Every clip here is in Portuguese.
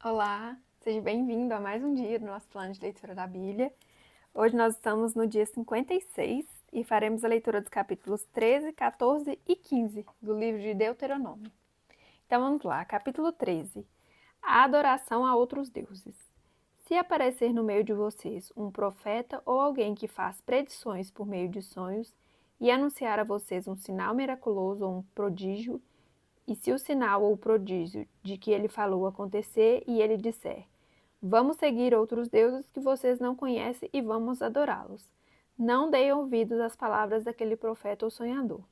Olá, seja bem-vindo a mais um dia do nosso plano de leitura da Bíblia. Hoje nós estamos no dia 56 e faremos a leitura dos capítulos 13, 14 e 15 do livro de Deuteronômio. Então vamos lá, capítulo 13. A adoração a outros deuses. Se aparecer no meio de vocês um profeta ou alguém que faz predições por meio de sonhos e anunciar a vocês um sinal miraculoso ou um prodígio, e se o sinal ou o prodígio de que ele falou acontecer e ele disser: vamos seguir outros deuses que vocês não conhecem e vamos adorá-los. Não deem ouvidos às palavras daquele profeta ou sonhador.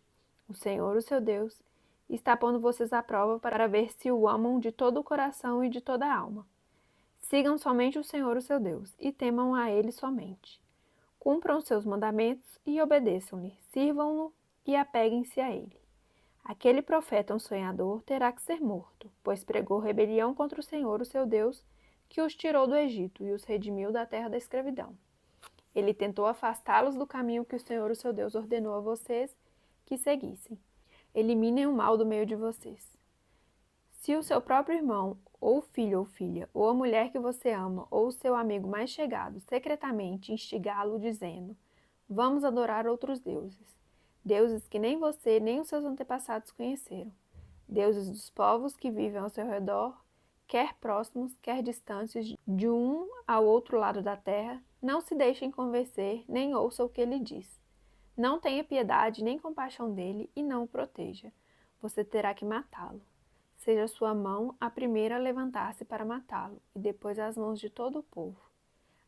O Senhor, o seu Deus, está pondo vocês à prova para ver se o amam de todo o coração e de toda a alma. Sigam somente o Senhor, o seu Deus, e temam a Ele somente. Cumpram seus mandamentos e obedeçam-lhe, sirvam-no e apeguem-se a Ele. Aquele profeta, um sonhador, terá que ser morto, pois pregou rebelião contra o Senhor, o seu Deus, que os tirou do Egito e os redimiu da terra da escravidão. Ele tentou afastá-los do caminho que o Senhor, o seu Deus, ordenou a vocês que seguissem. Eliminem o mal do meio de vocês. Se o seu próprio irmão, ou filho ou filha, ou a mulher que você ama, ou o seu amigo mais chegado, secretamente instigá-lo, dizendo: vamos adorar outros deuses, deuses que nem você nem os seus antepassados conheceram, deuses dos povos que vivem ao seu redor, quer próximos, quer distantes, de um ao outro lado da terra, não se deixem convencer, nem ouça o que ele diz. Não tenha piedade nem compaixão dele e não o proteja. Você terá que matá-lo. Seja sua mão a primeira a levantar-se para matá-lo, e depois as mãos de todo o povo.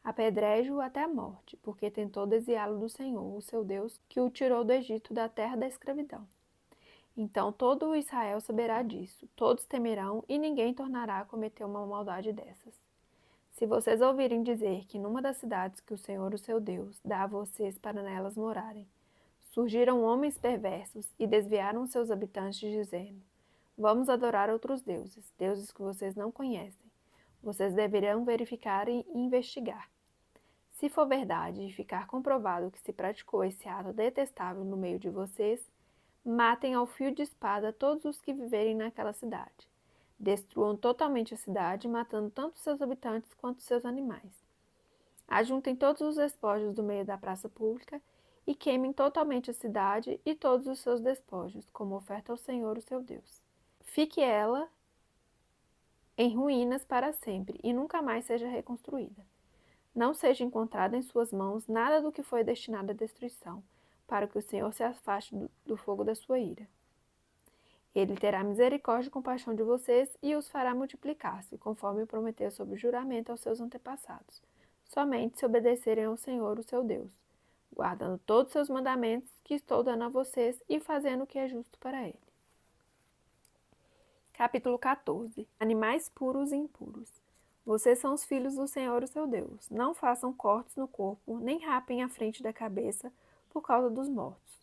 Apedreje-o até a morte, porque tentou desviá-lo do Senhor, o seu Deus, que o tirou do Egito, da terra da escravidão. Então todo o Israel saberá disso, todos temerão, e ninguém tornará a cometer uma maldade dessas. Se vocês ouvirem dizer que numa das cidades que o Senhor, o seu Deus, dá a vocês para nelas morarem, surgiram homens perversos e desviaram seus habitantes, dizendo: vamos adorar outros deuses, deuses que vocês não conhecem. Vocês deverão verificar e investigar. Se for verdade e ficar comprovado que se praticou esse ato detestável no meio de vocês, matem ao fio de espada todos os que viverem naquela cidade. Destruam totalmente a cidade, matando tanto seus habitantes quanto seus animais. Ajuntem todos os despojos do meio da praça pública e queimem totalmente a cidade e todos os seus despojos, como oferta ao Senhor, o seu Deus. Fique ela em ruínas para sempre e nunca mais seja reconstruída. Não seja encontrado em suas mãos nada do que foi destinado à destruição, para que o Senhor se afaste do fogo da sua ira. Ele terá misericórdia e compaixão de vocês e os fará multiplicar-se, conforme prometeu sob juramento aos seus antepassados, somente se obedecerem ao Senhor, o seu Deus, guardando todos os seus mandamentos que estou dando a vocês e fazendo o que é justo para ele. Capítulo 14. Animais puros e impuros. Vocês são os filhos do Senhor, o seu Deus. Não façam cortes no corpo, nem rapem a frente da cabeça por causa dos mortos,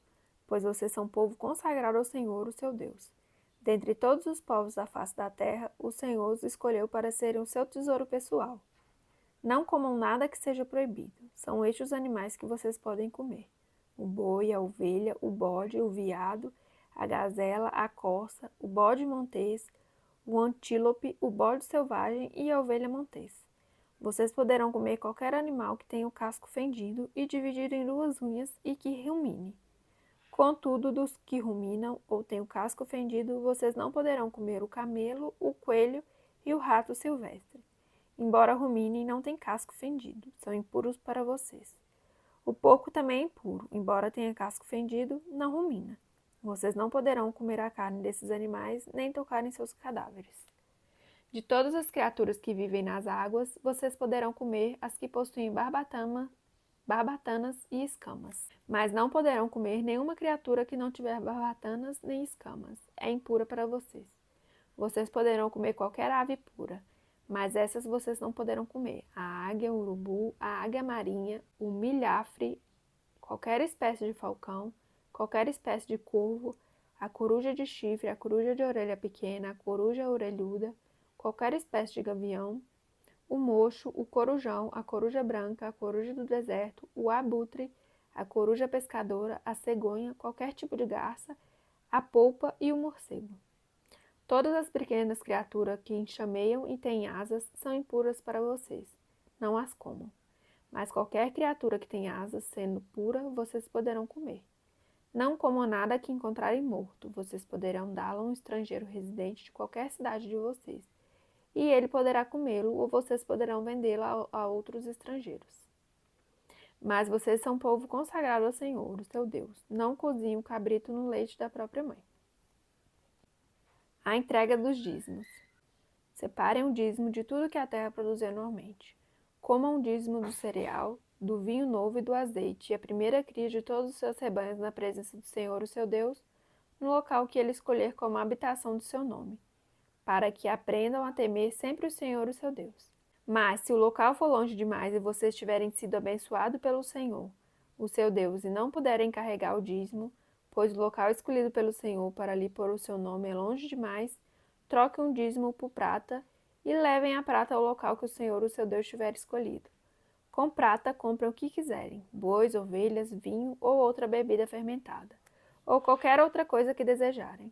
pois vocês são povo consagrado ao Senhor, o seu Deus. Dentre todos os povos da face da terra, o Senhor os escolheu para serem o seu tesouro pessoal. Não comam nada que seja proibido. São estes os animais que vocês podem comer: o boi, a ovelha, o bode, o veado, a gazela, a corça, o bode montês, o antílope, o bode selvagem e a ovelha montês. Vocês poderão comer qualquer animal que tenha o casco fendido e dividido em duas unhas e que rumine. Contudo, dos que ruminam ou têm o casco fendido, vocês não poderão comer o camelo, o coelho e o rato silvestre. Embora ruminem, não têm casco fendido, são impuros para vocês. O porco também é impuro, embora tenha casco fendido, não rumina. Vocês não poderão comer a carne desses animais, nem tocar em seus cadáveres. De todas as criaturas que vivem nas águas, vocês poderão comer as que possuem barbatanas e escamas. Mas não poderão comer nenhuma criatura que não tiver barbatanas nem escamas. É impura para vocês. Vocês poderão comer qualquer ave pura, mas essas vocês não poderão comer: a águia, o urubu, a águia marinha, o milhafre, qualquer espécie de falcão, qualquer espécie de corvo, a coruja de chifre, a coruja de orelha pequena, a coruja orelhuda, qualquer espécie de gavião, o mocho, o corujão, a coruja branca, a coruja do deserto, o abutre, a coruja pescadora, a cegonha, qualquer tipo de garça, a polpa e o morcego. Todas as pequenas criaturas que enxameiam e têm asas são impuras para vocês. Não as comam. Mas qualquer criatura que tem asas, sendo pura, vocês poderão comer. Não comam nada que encontrarem morto. Vocês poderão dá-lo a um estrangeiro residente de qualquer cidade de vocês, e ele poderá comê-lo, ou vocês poderão vendê-lo a outros estrangeiros. Mas vocês são povo consagrado ao Senhor, o seu Deus. Não cozinhem o cabrito no leite da própria mãe. A entrega dos dízimos. Separem o dízimo de tudo que a terra produzir anualmente. Comam o dízimo do cereal, do vinho novo e do azeite, e a primeira cria de todos os seus rebanhos na presença do Senhor, o seu Deus, no local que ele escolher como habitação do seu nome, para que aprendam a temer sempre o Senhor, o seu Deus. Mas, se o local for longe demais e vocês tiverem sido abençoados pelo Senhor, o seu Deus, e não puderem carregar o dízimo, pois o local escolhido pelo Senhor para lhe pôr o seu nome é longe demais, troquem o dízimo por prata e levem a prata ao local que o Senhor, o seu Deus, tiver escolhido. Com prata, comprem o que quiserem, bois, ovelhas, vinho ou outra bebida fermentada, ou qualquer outra coisa que desejarem.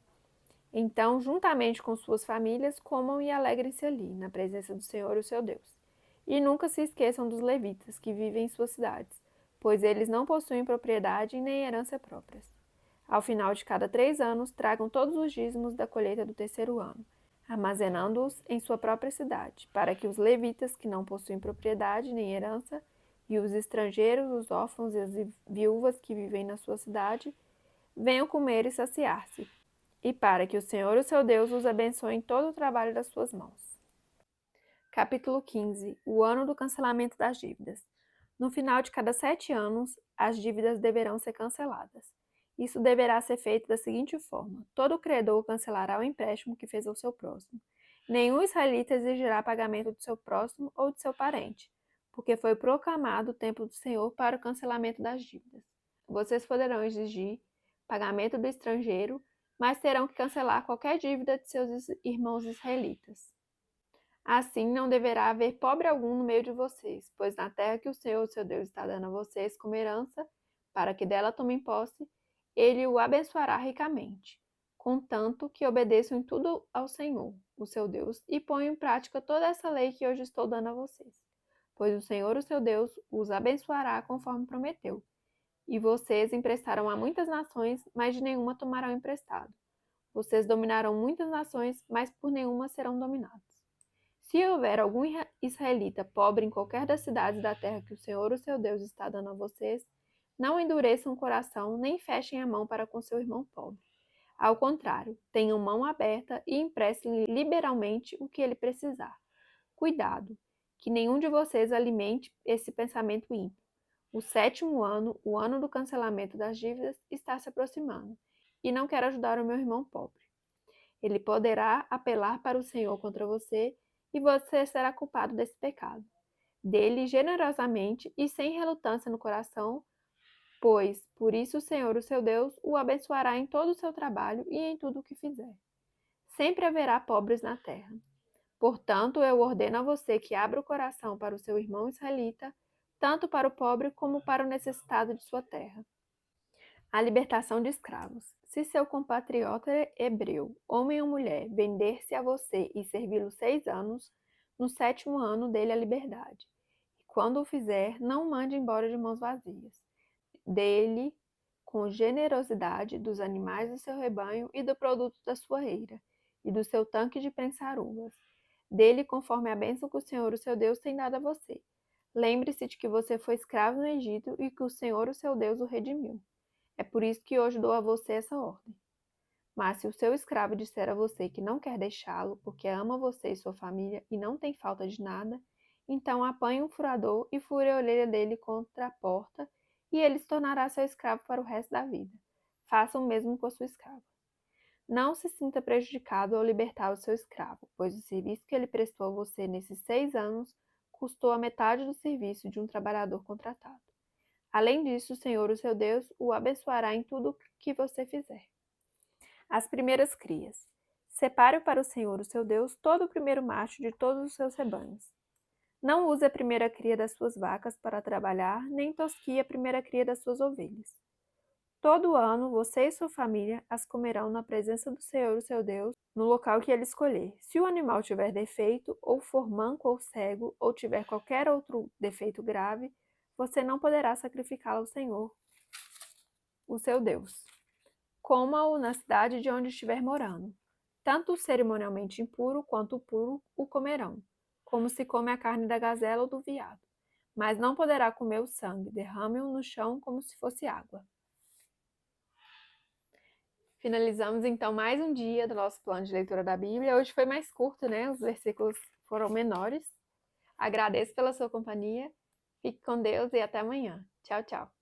Então, juntamente com suas famílias, comam e alegrem-se ali, na presença do Senhor, o seu Deus. E nunca se esqueçam dos levitas, que vivem em suas cidades, pois eles não possuem propriedade nem herança próprias. Ao final de cada 3 anos, tragam todos os dízimos da colheita do terceiro ano, armazenando-os em sua própria cidade, para que os levitas, que não possuem propriedade nem herança, e os estrangeiros, os órfãos e as viúvas que vivem na sua cidade, venham comer e saciar-se, e para que o Senhor, o seu Deus, os abençoe em todo o trabalho das suas mãos. Capítulo 15. O ano do cancelamento das dívidas. No final de cada 7 anos, as dívidas deverão ser canceladas. Isso deverá ser feito da seguinte forma: todo credor cancelará o empréstimo que fez ao seu próximo. Nenhum israelita exigirá pagamento do seu próximo ou de seu parente, porque foi proclamado o tempo do Senhor para o cancelamento das dívidas. Vocês poderão exigir pagamento do estrangeiro, mas terão que cancelar qualquer dívida de seus irmãos israelitas. Assim, não deverá haver pobre algum no meio de vocês, pois na terra que o Senhor, seu Deus, está dando a vocês como herança, para que dela tomem posse, ele o abençoará ricamente, contanto que obedeçam em tudo ao Senhor, o seu Deus, e ponham em prática toda essa lei que hoje estou dando a vocês. Pois o Senhor, o seu Deus, os abençoará conforme prometeu. E vocês emprestarão a muitas nações, mas de nenhuma tomarão emprestado. Vocês dominarão muitas nações, mas por nenhuma serão dominados. Se houver algum israelita pobre em qualquer das cidades da terra que o Senhor, o seu Deus, está dando a vocês, não endureçam o coração, nem fechem a mão para com seu irmão pobre. Ao contrário, tenham mão aberta e emprestem liberalmente o que ele precisar. Cuidado, que nenhum de vocês alimente esse pensamento ímpio. O 7º ano, o ano do cancelamento das dívidas, está se aproximando, e não quero ajudar o meu irmão pobre. Ele poderá apelar para o Senhor contra você, e você será culpado desse pecado. Dê-lhe generosamente e sem relutância no coração, pois por isso o Senhor, o seu Deus, o abençoará em todo o seu trabalho e em tudo o que fizer. Sempre haverá pobres na terra. Portanto, eu ordeno a você que abra o coração para o seu irmão israelita, tanto para o pobre como para o necessitado de sua terra. A libertação de escravos. Se seu compatriota hebreu, homem ou mulher, vender-se a você e servi-lo 6 anos, no 7º ano dele a liberdade. E quando o fizer, não mande embora de mãos vazias. Dê-lhe com generosidade dos animais do seu rebanho e do produto da sua eira, e do seu tanque de prensar uvas. Dê-lhe conforme a bênção que o Senhor, o seu Deus, tem dado a você. Lembre-se de que você foi escravo no Egito e que o Senhor, o seu Deus, o redimiu. É por isso que hoje dou a você essa ordem. Mas se o seu escravo disser a você que não quer deixá-lo, porque ama você e sua família e não tem falta de nada, então apanhe um furador e fure a orelha dele contra a porta, e ele se tornará seu escravo para o resto da vida. Faça o mesmo com a sua escrava. Não se sinta prejudicado ao libertar o seu escravo, pois o serviço que ele prestou a você nesses 6 anos custou a metade do serviço de um trabalhador contratado. Além disso, o Senhor, o seu Deus, o abençoará em tudo o que você fizer. As primeiras crias. Separe para o Senhor, o seu Deus, todo o primeiro macho de todos os seus rebanhos. Não use a primeira cria das suas vacas para trabalhar, nem tosquie a primeira cria das suas ovelhas. Todo ano, você e sua família as comerão na presença do Senhor, o seu Deus, no local que ele escolher. Se o animal tiver defeito, ou for manco ou cego, ou tiver qualquer outro defeito grave, você não poderá sacrificá-lo ao Senhor, o seu Deus. Coma-o na cidade de onde estiver morando. Tanto o cerimonialmente impuro quanto o puro o comerão, como se come a carne da gazela ou do veado. Mas não poderá comer o sangue, derrame-o no chão como se fosse água. Finalizamos então mais um dia do nosso plano de leitura da Bíblia. Hoje foi mais curto, né? Os versículos foram menores. Agradeço pela sua companhia. Fique com Deus e até amanhã. Tchau, tchau.